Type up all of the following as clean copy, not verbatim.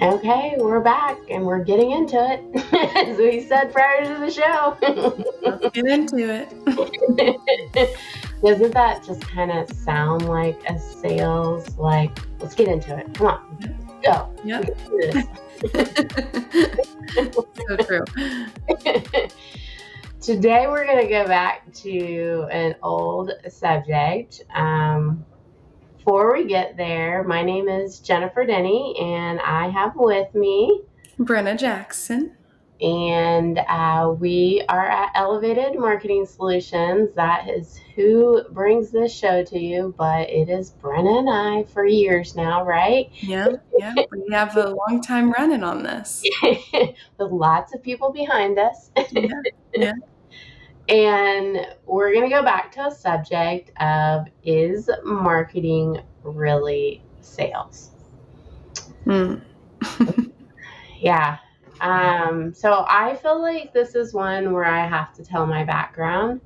Okay, we're back and we're getting into it, as we said prior to the show. Let's get into it. Doesn't that just kind of sound like a sales, like, let's get into it. Come on, go. Yep. We can So true. do this. Today we're going to go back to an old subject. Before we get there, my name is Jennifer Denny, and I have with me Brenna Jackson. And we are at Elevated Marketing Solutions. That is who brings this show to you, but it is Brenna and I for years now, right? Yeah. We have a long time running on this. With lots of people behind us. Yeah. And we're going to go back to a subject of, is marketing really sales? Yeah. So I feel like this is one where I have to tell my background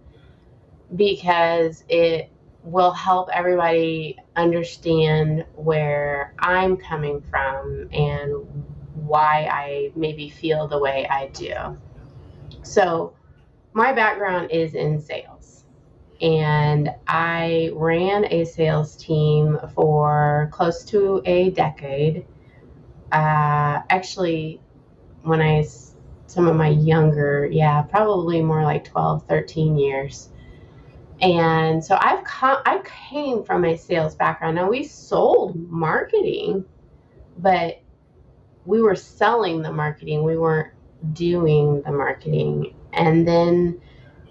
because it will help everybody understand where I'm coming from and why I maybe feel the way I do. So my background is in sales, and I ran a sales team for close to a decade. Actually, when some of my younger, probably more like 12, 13 years. And so I came from a sales background. Now, we sold marketing, but we were selling the marketing. We weren't doing the marketing. And then,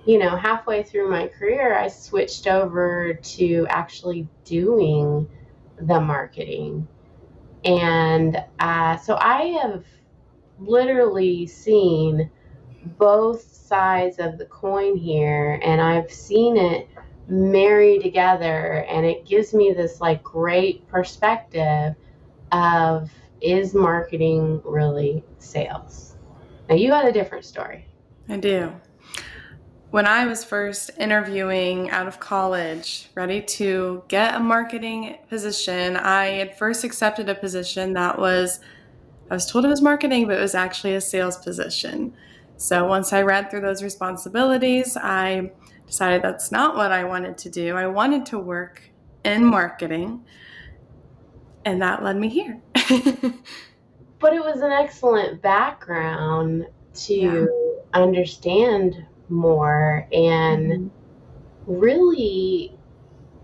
halfway through my career, I switched over to actually doing the marketing. And so I have literally seen both sides of the coin here, and I've seen it marry together, and it gives me this like great perspective of, is marketing really sales? Now, you got a different story. I do. When I was first interviewing out of college, ready to get a marketing position, I had first accepted a position I was told it was marketing, but it was actually a sales position. So once I read through those responsibilities, I decided that's not what I wanted to do. I wanted to work in marketing, and that led me here. But it was an excellent background to understand more, and really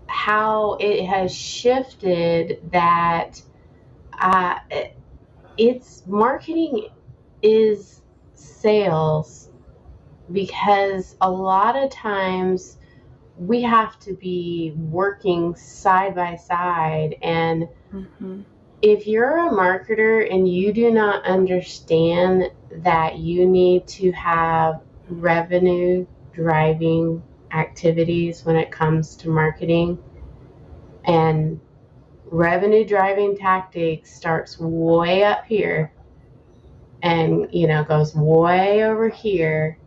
how it has shifted that it's marketing is sales, because a lot of times we have to be working side by side, and if you're a marketer and you do not understand that you need to have revenue driving activities when it comes to marketing, and revenue driving tactics starts way up here and goes way over here,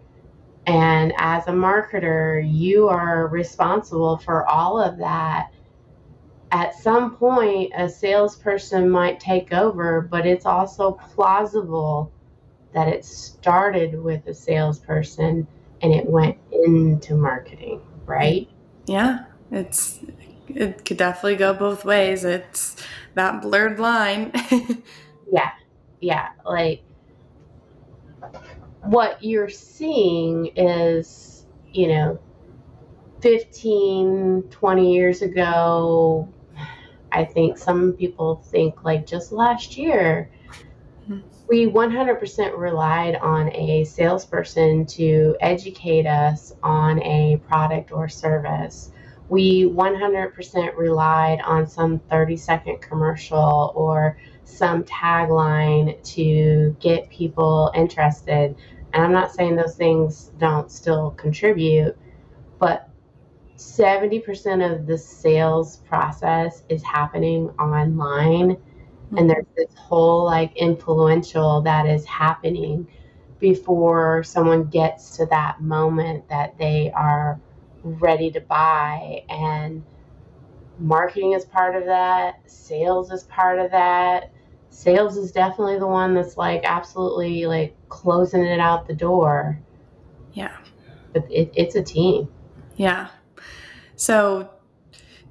and as a marketer you are responsible for all of that. At some point a salesperson might take over, but it's also plausible that it started with a salesperson and it went into marketing, right? Yeah, it could definitely go both ways. It's that blurred line. Yeah, like what you're seeing is, 15, 20 years ago, I think some people think like just last year, we 100% relied on a salesperson to educate us on a product or service. We 100% relied on some 30-second commercial or some tagline to get people interested. And I'm not saying those things don't still contribute, but 70% of the sales process is happening online. And there's this whole like influential that is happening before someone gets to that moment that they are ready to buy. And marketing is part of that, sales is part of that, Sales is definitely the one that's like absolutely like closing it out the door. Yeah. But it's a team. Yeah. So,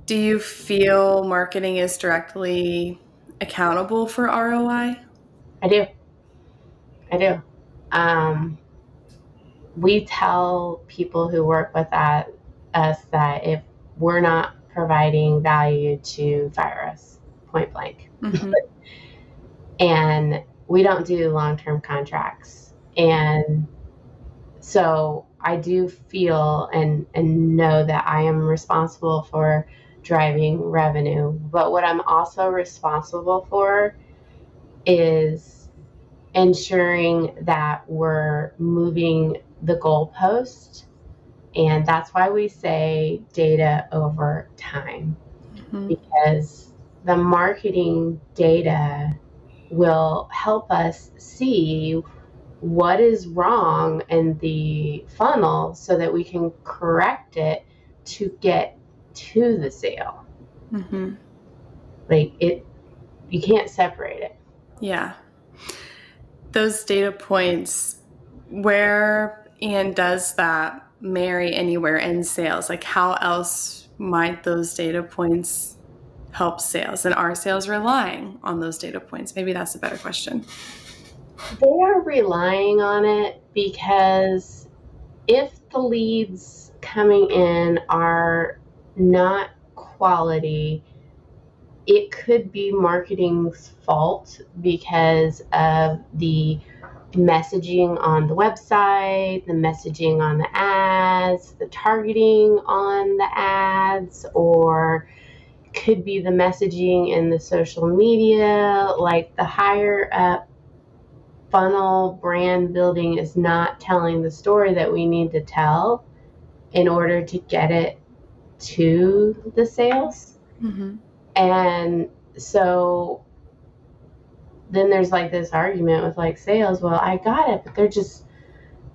do you feel marketing is directly accountable for ROI? I do. I do. Um, we tell people who work with us that if we're not providing value, to fire us point blank. Mm-hmm. And we don't do long-term contracts. And so I do feel and know that I am responsible for driving revenue. But what I'm also responsible for is ensuring that we're moving the goalpost. And that's why we say data over time, Mm-hmm. because the marketing data will help us see what is wrong in the funnel so that we can correct it to get to the sale. Mm-hmm. Like you can't separate it. Yeah. Those data points, where and does that marry anywhere in sales? Like, how else might those data points help sales? And are sales relying on those data points? Maybe that's a better question. They are relying on it because if the leads coming in are not quality, it could be marketing's fault because of the messaging on the website, the messaging on the ads, the targeting on the ads, or could be the messaging in the social media. Like the higher up funnel brand building is not telling the story that we need to tell in order to get it to the sales. Mm-hmm. And so then there's like this argument with like sales, well, I got it, but they're just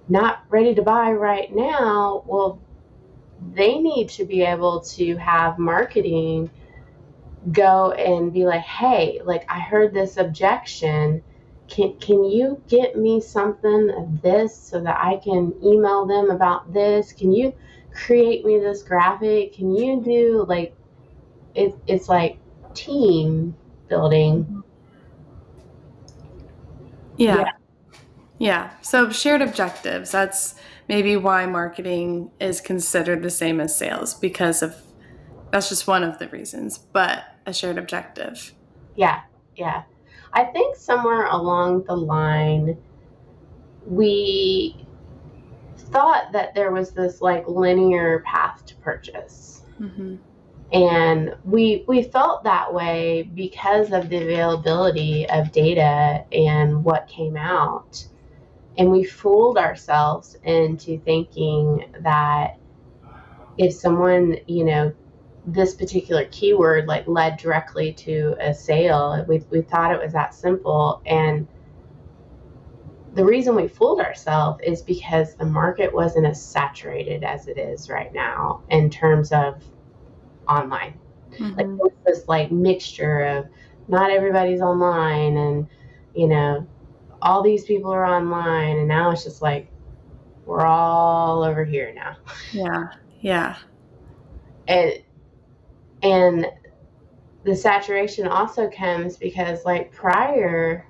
not ready to buy right now. Well, they need to be able to have marketing go and be like, hey, like I heard this objection. Can you get me something of this so that I can email them about this? Can you create me this graphic? Can you do like it's like team building. Yeah. Yeah, Yeah. So shared objectives. That's maybe why marketing is considered the same as sales, because of that's just one of the reasons, but a shared objective. yeah, yeah. I think somewhere along the line we thought that there was this like linear path to purchase. Mm-hmm. And we felt that way because of the availability of data and what came out. And we fooled ourselves into thinking that if someone, this particular keyword like led directly to a sale, we thought it was that simple. And the reason we fooled ourselves is because the market wasn't as saturated as it is right now in terms of online. Like Mm-hmm. it was this like mixture of not everybody's online and all these people are online, and now it's just like we're all over here now. Yeah. Yeah. and and the saturation also comes because like prior,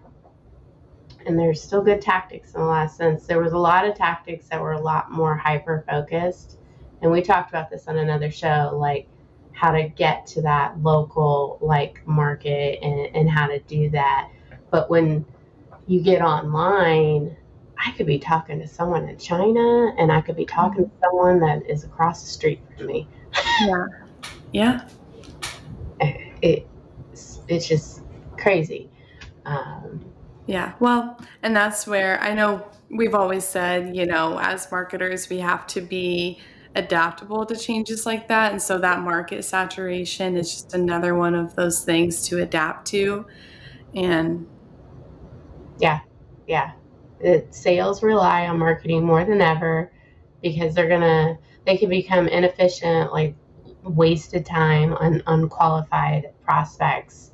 and there's still good tactics in the last sense, there was a lot of tactics that were a lot more hyper focused, and we talked about this on another show, like how to get to that local like market and how to do that. But when you get online, I could be talking to someone in China and I could be talking to someone that is across the street from me. Yeah. Yeah. It's just crazy. Yeah. Well, and that's where I know we've always said, as marketers, we have to be adaptable to changes like that. And so that market saturation is just another one of those things to adapt to. And Yeah, yeah. Sales rely on marketing more than ever because they can become inefficient, like wasted time on unqualified prospects.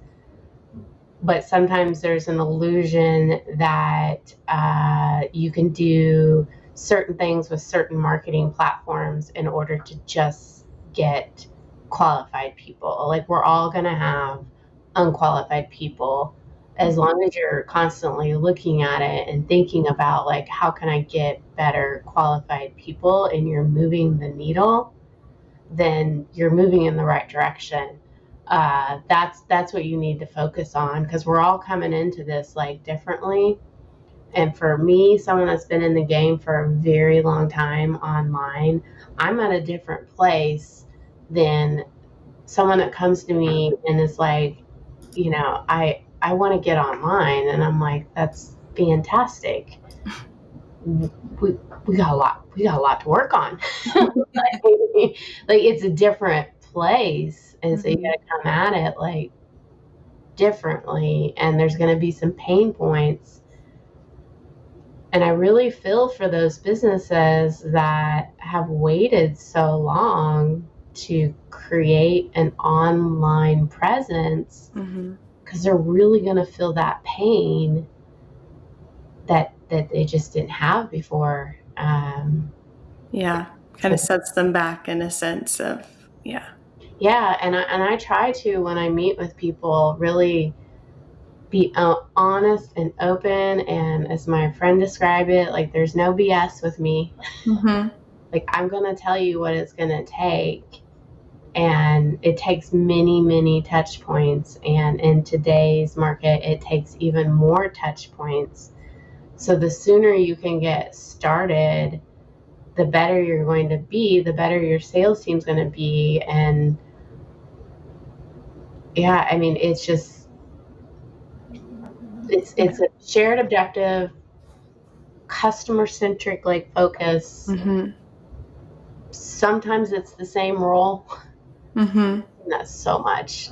but sometimes there's an illusion that you can do certain things with certain marketing platforms in order to just get qualified people. Like, we're all going to have unqualified people as long as you're constantly looking at it and thinking about, like, how can I get better qualified people, and you're moving the needle, then you're moving in the right direction. That's what you need to focus on, because we're all coming into this like differently. And for me, someone that's been in the game for a very long time online, I'm at a different place than someone that comes to me and is like, I want to get online, and I'm like, that's fantastic. We got a lot to work on. Like, it's a different place, and so you got to come at it like differently, and there's going to be some pain points. And I really feel for those businesses that have waited so long to create an online presence, because they're really going to feel that pain that they just didn't have before. Kind of sets them back in a sense of, Yeah, and I try to, when I meet with people, really be honest and open, and as my friend described it, like, there's no BS with me. Like, I'm going to tell you what it's going to take, and it takes many touch points, and in today's market it takes even more touch points. So the sooner you can get started, the better you're going to be, the better your sales team's going to be. And yeah, I mean, it's just, it's a shared objective, customer centric, like, focus. Sometimes it's the same role. And that's so much.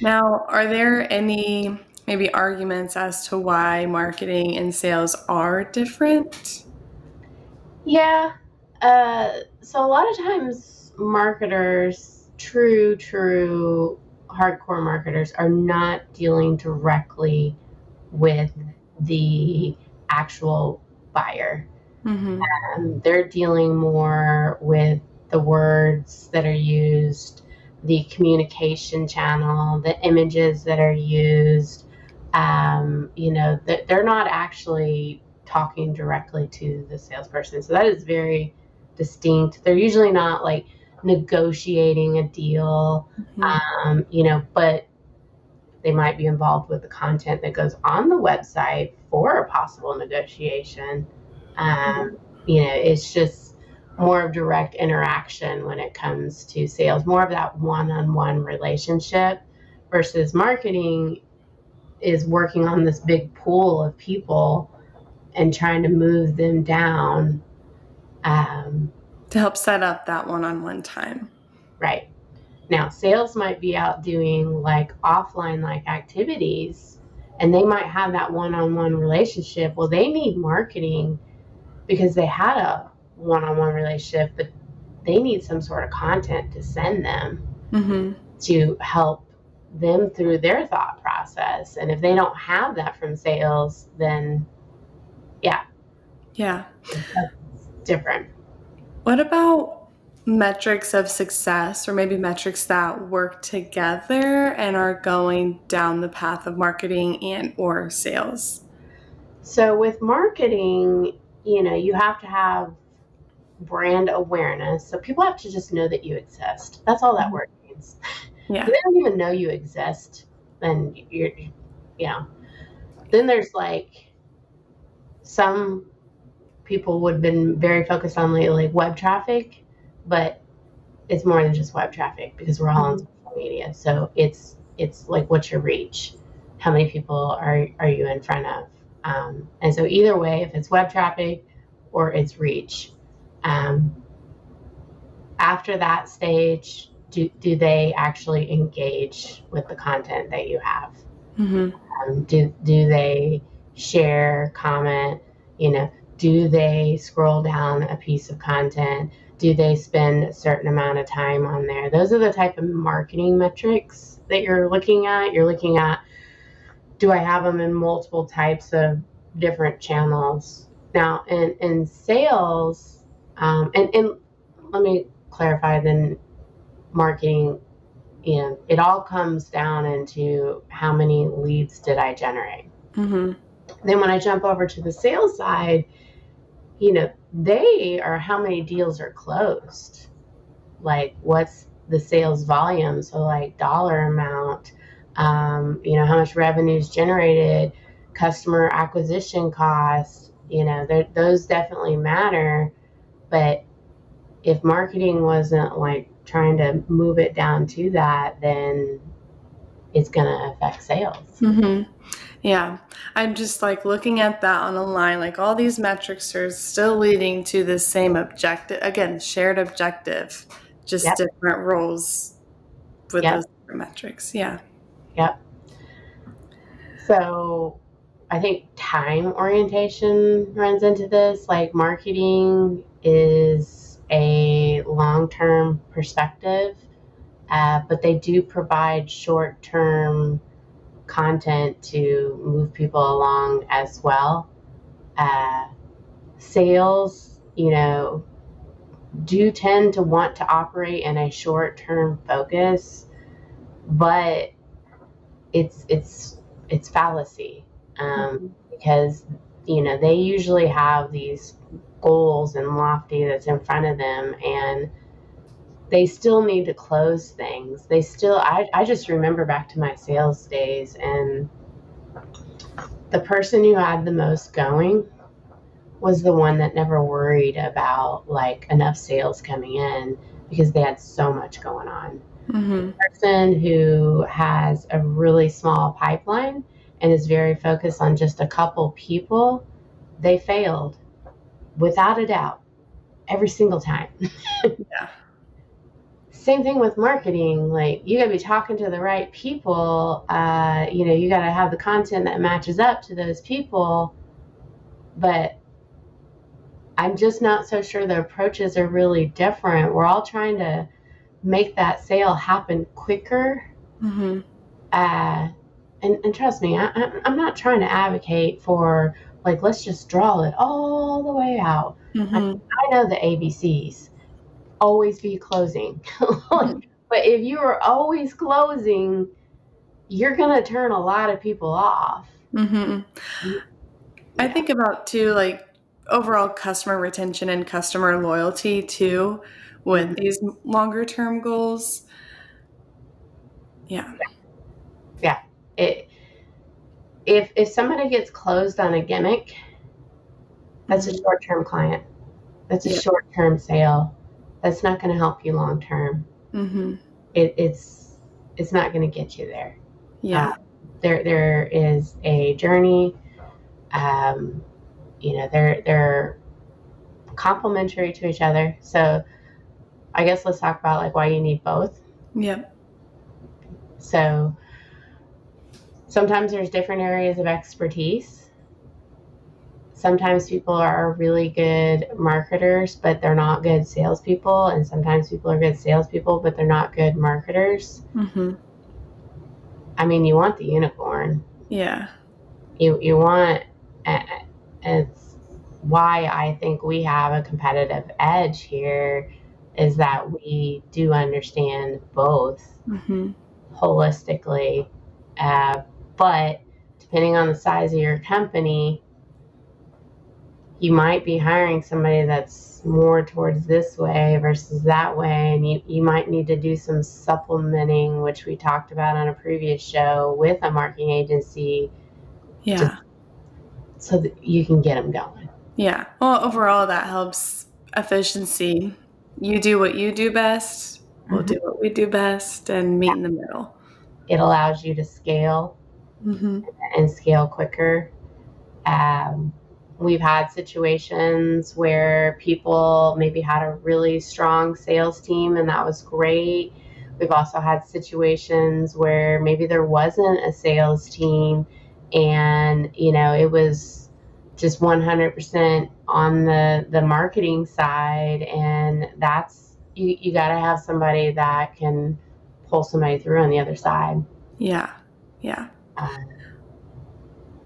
Now, are there any maybe arguments as to why marketing and sales are different? Yeah. So a lot of times marketers, true hardcore marketers, are not dealing directly with the actual buyer. They're dealing more with the words that are used, the communication channel, the images that are used. They're not actually talking directly to the salesperson. So that is very distinct. They're usually not like negotiating a deal, but they might be involved with the content that goes on the website for a possible negotiation. It's just more of direct interaction when it comes to sales, more of that one-on-one relationship, versus marketing is working on this big pool of people and trying to move them down. To help set up that one-on-one time. Right. Now, sales might be out doing like offline like activities, and they might have that one-on-one relationship. Well, they need marketing because they had a one-on-one relationship, but they need some sort of content to send them to help them through their thought process. And if they don't have that from sales, then it's different. What about metrics of success, or maybe metrics that work together and are going down the path of marketing and or sales? So with marketing, you have to have brand awareness. So people have to just know that you exist. That's all that word means. If they don't even know you exist, then then there's like, some people would have been very focused on like web traffic, but it's more than just web traffic, because we're all on social media. So it's like, what's your reach? How many people are you in front of? And so either way, if it's web traffic or it's reach, after that stage, do they actually engage with the content that you have? Do they share, comment? Do they scroll down a piece of content? do they spend a certain amount of time on there? Those are the type of marketing metrics that you're looking at. You're looking at, do I have them in multiple types of different channels? Now, in sales, and let me clarify, then marketing, it all comes down into how many leads did I generate. Mm-hmm. Then when I jump over to the sales side, they are how many deals are closed. Like, what's the sales volume? So, like, dollar amount, how much revenue is generated, customer acquisition costs, those definitely matter. But if marketing wasn't like trying to move it down to that, then it's going to affect sales. Mm-hmm. Yeah. I'm just like looking at that on a line, like all these metrics are still leading to the same objective. Again, shared objective, just Yep. different roles with Yep. those different metrics. Yeah. Yep. So I think time orientation runs into this. Like, marketing is a long-term perspective, but they do provide short-term content to move people along as well. Sales, do tend to want to operate in a short-term focus, but it's fallacy, because they usually have these goals and lofty that's in front of them, and they still need to close things. I just remember back to my sales days, and the person who had the most going was the one that never worried about like enough sales coming in, because they had so much going on. Mm-hmm. The person who has a really small pipeline and is very focused on just a couple people, they failed without a doubt every single time. Yeah. Same thing with marketing. Like, you got to be talking to the right people. You got to have the content that matches up to those people. But I'm just not so sure the approaches are really different. We're all trying to make that sale happen quicker. Mm-hmm. And trust me, I'm not trying to advocate for, like, let's just draw it all the way out. Mm-hmm. I know the ABCs. Always be closing. But if you are always closing, you're going to turn a lot of people off. Mm-hmm. Yeah. I think about too, like overall customer retention and customer loyalty too, with these longer term goals. Yeah. Yeah. If somebody gets closed on a gimmick, that's a short-term client. That's a short-term sale. That's not going to help you long-term. Mm-hmm. It's not going to get you there. Yeah. There is a journey. They're complementary to each other. So I guess let's talk about like why you need both. Yep. So sometimes there's different areas of expertise. Sometimes people are really good marketers, but they're not good salespeople. And sometimes people are good salespeople, but they're not good marketers. Mm-hmm. I mean, you want the unicorn. Yeah. You want, it's why I think we have a competitive edge here, is that we do understand both holistically. But depending on the size of your company, you might be hiring somebody that's more towards this way versus that way, and you might need to do some supplementing, which we talked about on a previous show, with a marketing agency. Yeah. So that you can get them going. Yeah. Well, overall, that helps efficiency. You do what you do best. We'll do what we do best and meet in the middle. It allows you to scale and scale quicker. We've had situations where people maybe had a really strong sales team, and that was great. We've also had situations where maybe there wasn't a sales team, and it was just 100% on the marketing side, and that's you got to have somebody that can pull somebody through on the other side. Yeah.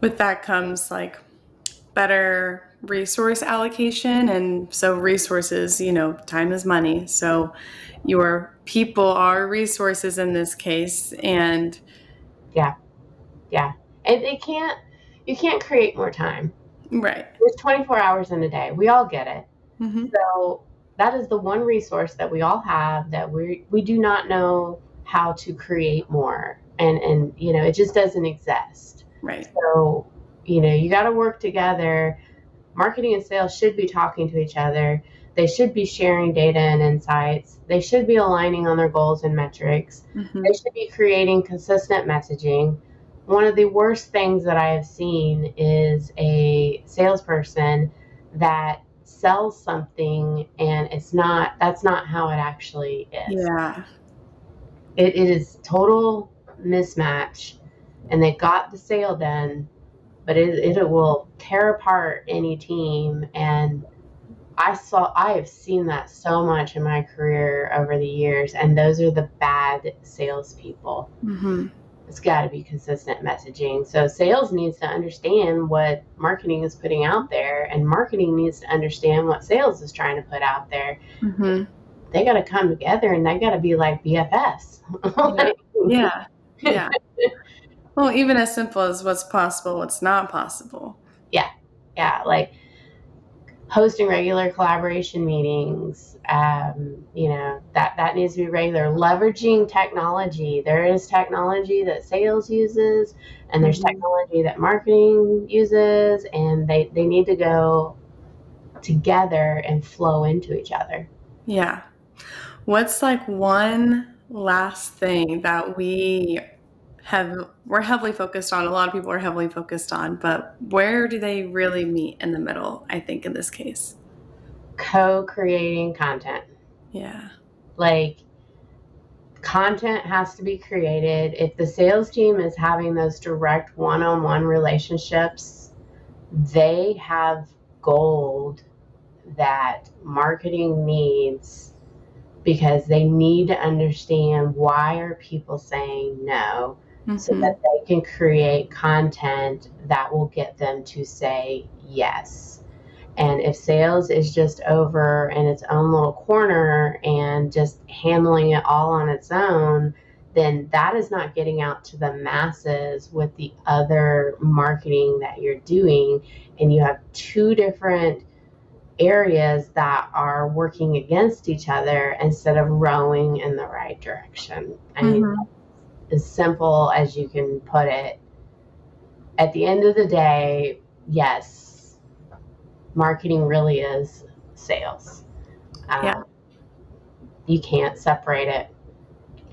With that comes like better resource allocation, and so resources, time is money, so your people are resources in this case. And yeah and you can't create more time. right. There's 24 hours in a day. We all get it. Mm-hmm. So that is the one resource that we all have that we do not know how to create more, and it just doesn't exist. Right. So you got to work together. Marketing and sales should be talking to each other. They should be sharing data and insights. They should be aligning on their goals and metrics. Mm-hmm. They should be creating consistent messaging. One of the worst things that I have seen is a salesperson that sells something and that's not how it actually is. Yeah. It is total mismatch, and they got the sale done, but it will tear apart any team. And I have seen that so much in my career over the years, and those are the bad salespeople. Mm-hmm. It's got to be consistent messaging. So sales needs to understand what marketing is putting out there, and marketing needs to understand what sales is trying to put out there. Mm-hmm. They got to come together, and they got to be like BFFs. Yeah. Well, even as simple as what's possible, what's not possible. Yeah, like hosting regular collaboration meetings. That needs to be regular. Leveraging technology. There is technology that sales uses, and there's technology that marketing uses, and they need to go together and flow into each other. Yeah. What's like one last thing that we're heavily focused on, a lot of people are heavily focused on, but where do they really meet in the middle, I think, in this case? Co-creating content. Yeah. Like, content has to be created. If the sales team is having those direct one-on-one relationships, they have gold that marketing needs, because they need to understand why are people saying no, so that they can create content that will get them to say yes. And if sales is just over in its own little corner and just handling it all on its own, then that is not getting out to the masses with the other marketing that you're doing. And you have two different areas that are working against each other instead of rowing in the right direction. I mean, as simple as you can put it. At the end of the day, yes, marketing really is sales. You can't separate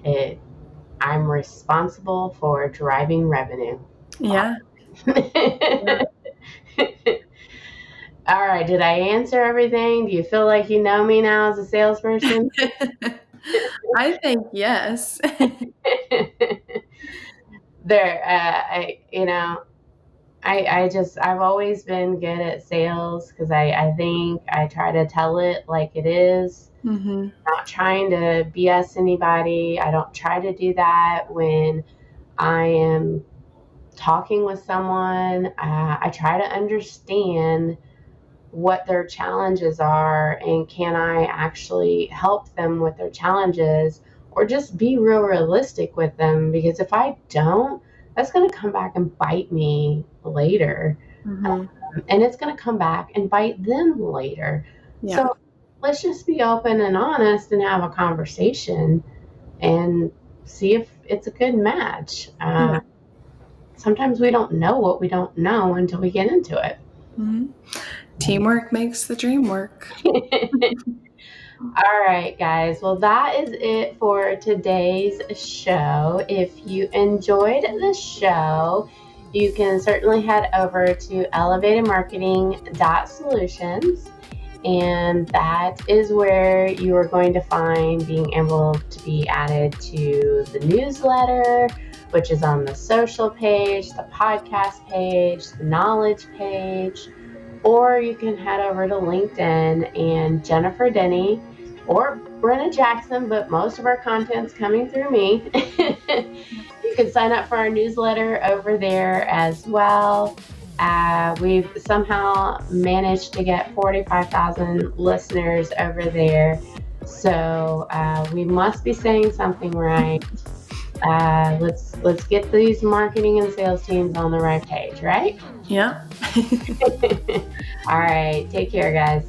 it. I'm responsible for driving revenue. Yeah. All right, did I answer everything? Do you feel like you know me now as a salesperson? I think yes. I've always been good at sales, because I think I try to tell it like it is. Not trying to BS anybody. I don't try to do that when I am talking with someone. I try to understand what their challenges are, and can I actually help them with their challenges, or just be real realistic with them, because if I don't, that's going to come back and bite me later. And it's going to come back and bite them later. So let's just be open and honest and have a conversation and see if it's a good match. Sometimes we don't know what we don't know until we get into it. Teamwork makes the dream work. All right, guys. Well, that is it for today's show. If you enjoyed the show, you can certainly head over to elevatedmarketing.solutions, and that is where you are going to find being able to be added to the newsletter, which is on the social page, the podcast page, the knowledge page. or you can head over to LinkedIn and Jennifer Denny or Brenna Jackson, but most of our content's coming through me. You can sign up for our newsletter over there as well. We've somehow managed to get 45,000 listeners over there. So we must be saying something right. Let's get these marketing and sales teams on the right page, right? Yeah. All right. Take care, guys.